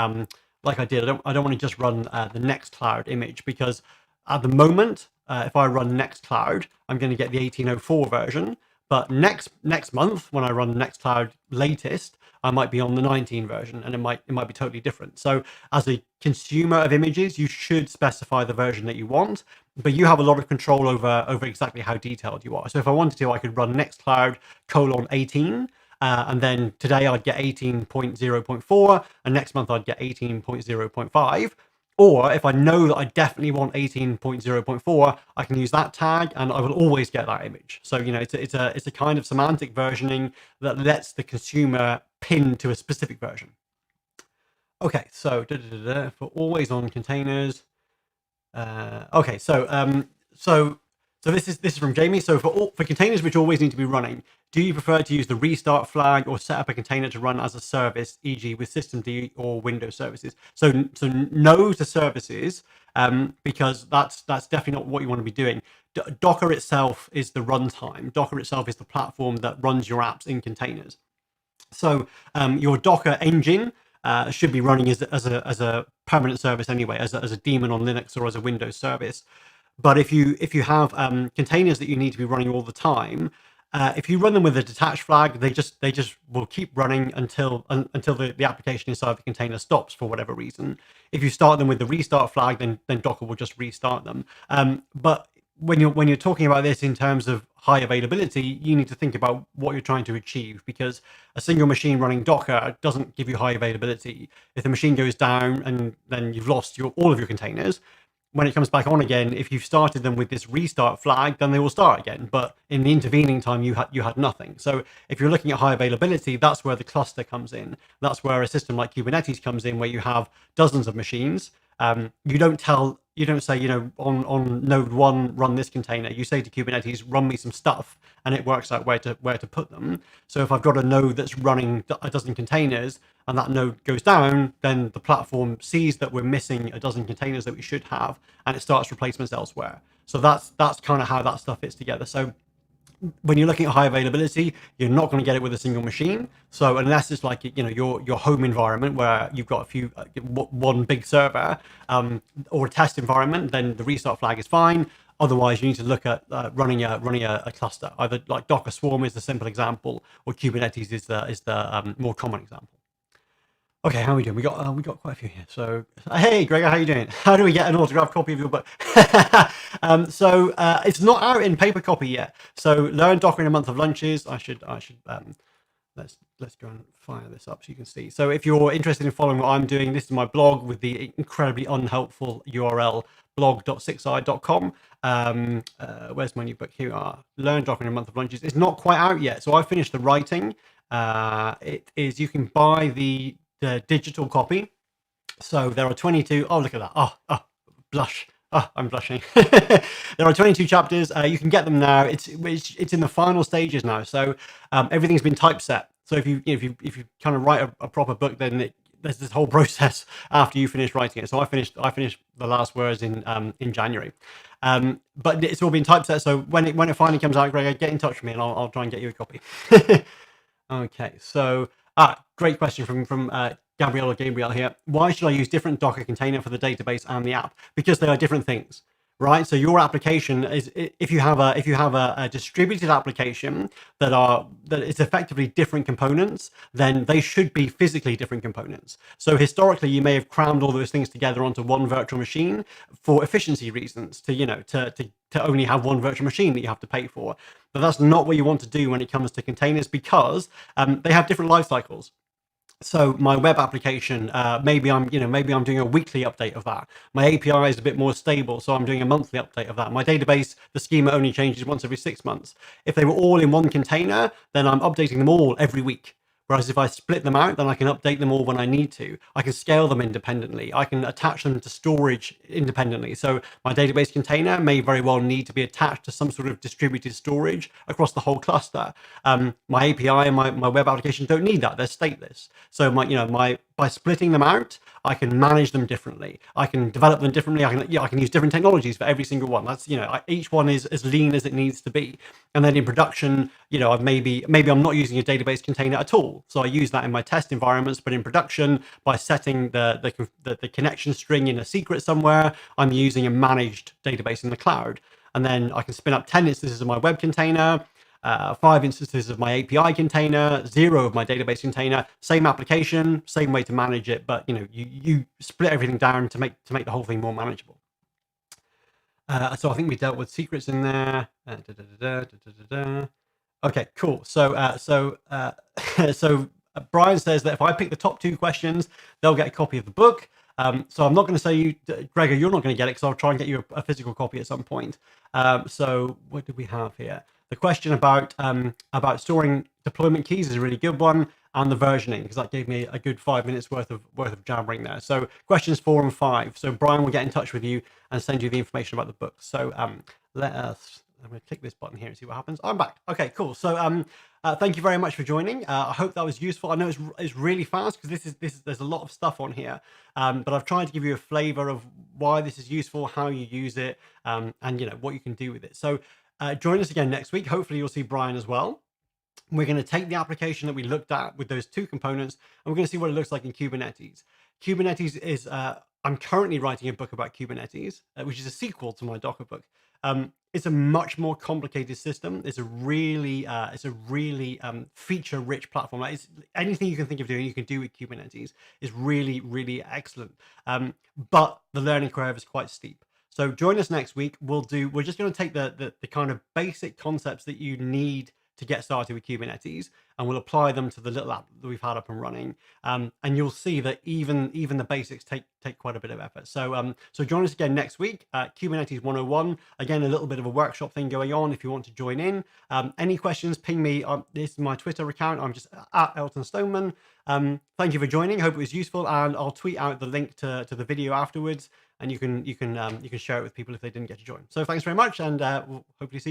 like I did. I don't want to just run the Nextcloud image, because at the moment, if I run Nextcloud, I'm going to get the 18.04 version. But next month, when I run Nextcloud latest, I might be on the 19 version, and it might be totally different. So as a consumer of images, you should specify the version that you want, but you have a lot of control over exactly how detailed you are. So if I wanted to, I could run Nextcloud :18, and then today I'd get 18.0.4, and next month I'd get 18.0.5. Or if I know that I definitely want 18.0.4, I can use that tag and I will always get that image. So, it's a kind of semantic versioning that lets the consumer pin to a specific version. Okay, so for always on containers. Okay, so this is from Jamie. So for containers which always need to be running, do you prefer to use the restart flag or set up a container to run as a service, e.g. with systemd or Windows services? So no to services, because that's definitely not what you want to be doing. Docker itself is the runtime. Docker itself is the platform that runs your apps in containers. So your Docker engine should be running as a permanent service anyway, as a daemon on Linux or as a Windows service. But if you have containers that you need to be running all the time, if you run them with a detached flag, they just will keep running until the application inside the container stops for whatever reason. If you start them with the restart flag, then Docker will just restart them. But when you're talking about this in terms of high availability, you need to think about what you're trying to achieve, because a single machine running Docker doesn't give you high availability. If the machine goes down and then you've lost all of your containers, when it comes back on again, if you've started them with this restart flag, then they will start again. But in the intervening time, you had nothing. So if you're looking at high availability, that's where the cluster comes in. That's where a system like Kubernetes comes in, where you have dozens of machines. You don't say, on node 1 run this container. You say to Kubernetes, run me some stuff, and it works out where to put them. So if I've got a node that's running a dozen containers and that node goes down, then the platform sees that we're missing a dozen containers that we should have, and it starts replacements elsewhere. So that's kind of how that stuff fits together. So when you're looking at high availability, you're not going to get it with a single machine. So unless it's like your home environment where you've got one big server, or a test environment, then the restart flag is fine. Otherwise, you need to look at running a cluster. Either like Docker Swarm is the simple example, or Kubernetes is the more common example. Okay, how are we doing? We got quite a few here. So, hey, Gregor, how are you doing? How do we get an autographed copy of your book? So it's not out in paper copy yet. So learn Docker in a month of lunches. I should let's go and fire this up so you can see. So if you're interested in following what I'm doing, this is my blog with the incredibly unhelpful URL blog.sixeye.com. Where's my new book? Here we are. Learn Docker in a Month of Lunches. It's not quite out yet, so I finished the writing. It is, you can buy the digital copy. So there are 22. Oh, look at that. Oh, blush. Oh, I'm blushing. There are 22 chapters. You can get them now. It's in the final stages now. So everything's been typeset. So if you kind of write a proper book, then there's this whole process after you finish writing it. So I finished the last words in January, but it's all been typeset. So when it finally comes out, Greg, get in touch with me and I'll try and get you a copy. Okay, so great question from Gabriel here. Why should I use different Docker container for the database and the app? Because they are different things, right? So your application is, if you have a distributed application that is effectively different components, then they should be physically different components. So historically, you may have crammed all those things together onto one virtual machine for efficiency reasons, to only have one virtual machine that you have to pay for. But that's not what you want to do when it comes to containers, because they have different life cycles. So my web application, maybe I'm doing a weekly update of that. My API is a bit more stable, so I'm doing a monthly update of that. My database, the schema only changes once every 6 months. If they were all in one container, then I'm updating them all every week. Whereas if I split them out, then I can update them all when I need to. I can scale them independently. I can attach them to storage independently. So my database container may very well need to be attached to some sort of distributed storage across the whole cluster. My API and my web application don't need that. They're stateless. So by splitting them out, I can manage them differently. I can develop them differently. I can use different technologies for every single one. That's, each one is as lean as it needs to be. And then in production, maybe I'm not using a database container at all. So I use that in my test environments, but in production, by setting the connection string in a secret somewhere, I'm using a managed database in the cloud. And then I can spin up 10 instances of my web container, 5 instances of my API container, 0 of my database container. Same application, same way to manage it, but you split everything down to make the whole thing more manageable. So I think we dealt with secrets in there. Okay, cool. So Brian says that if I pick the top 2 questions, they'll get a copy of the book. So I'm not going to say Gregor, you're not going to get it, because I'll try and get you a physical copy at some point. So what do we have here? The question about storing deployment keys is a really good one, and the versioning, because that gave me a good 5 minutes worth of jabbering there. So questions 4 and 5. So Brian will get in touch with you and send you the information about the book. So I'm going to click this button here and see what happens. I'm back. Okay, cool. So thank you very much for joining. I hope that was useful. I know it's really fast, because there's a lot of stuff on here, but I've tried to give you a flavor of why this is useful, how you use it, and what you can do with it. So join us again next week. Hopefully you'll see Brian as well. We're going to take the application that we looked at with those 2 components, and we're going to see what it looks like in Kubernetes. Kubernetes is, I'm currently writing a book about Kubernetes, which is a sequel to my Docker book. It's a much more complicated system. It's a really feature-rich platform. Like, anything you can think of doing, you can do with Kubernetes. Is really, really excellent. But the learning curve is quite steep. So join us next week. We're just going to take the kind of basic concepts that you need to get started with Kubernetes, and we'll apply them to the little app that we've had up and running. And you'll see that even the basics take quite a bit of effort. So join us again next week. Kubernetes 101. Again, a little bit of a workshop thing going on if you want to join in. Any questions, ping me. This is my Twitter account. I'm just at Elton Stoneman. Thank you for joining. Hope it was useful, and I'll tweet out the link to the video afterwards, and you can share it with people if they didn't get to join. So thanks very much, and we'll hopefully see you